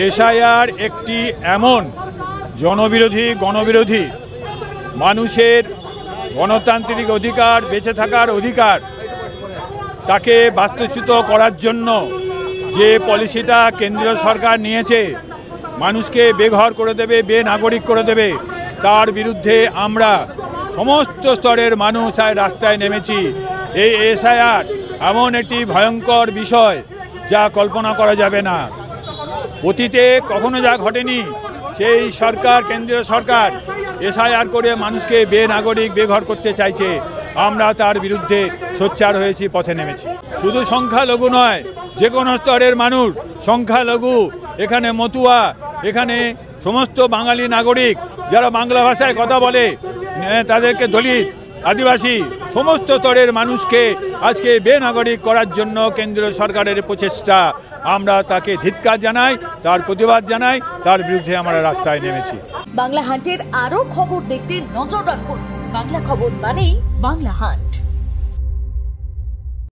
SIR একটি এমন জনবিরোধী গণবিরোধী মানুষের গণতান্ত্রিক অধিকার বেঁচে থাকার অধিকার তাকে বাস্তুচ্যুত করার জন্য যে পলিসিটা কেন্দ্রীয় সরকার নিয়েছে, মানুষকে বেঘর করে দেবে, বেনাগরিক করে দেবে, তার বিরুদ্ধে আমরা সমস্ত স্তরের মানুষ আর রাস্তায় নেমেছি। এই এসআইআর এমন একটি ভয়ঙ্কর বিষয় যা কল্পনা করা যাবে না। অতীতে কখনো যা ঘটেনি, সেই সরকার, কেন্দ্রীয় সরকার এসআইআর করে মানুষকে বেনাগরিক বেঘর করতে চাইছে। আমরা তার বিরুদ্ধে সোচ্চার হয়েছি, পথে নেমেছি। শুধু সংখ্যালঘু নয়, যে কোনো স্তরের মানুষ, সংখ্যালঘু, এখানে মতুয়া, এখানে সমস্ত বাঙালি নাগরিক যারা বাংলা ভাষায় কথা বলে, তাদেরকে দলিত, আদিবাসী, সমস্ত স্তরের মানুষকে আজকে বেনাগরিক করার জন্য কেন্দ্রীয় সরকারের প্রচেষ্টা। আমরা তাকে ধিক্কার জানাই, তার প্রতিবাদ জানাই, তার বিরুদ্ধে আমরা রাস্তায় নেমেছি। বাংলা হান্টের আরো খবর দেখতে নজর রাখুন। বাংলা খবর মানেই বাংলা হান্ট।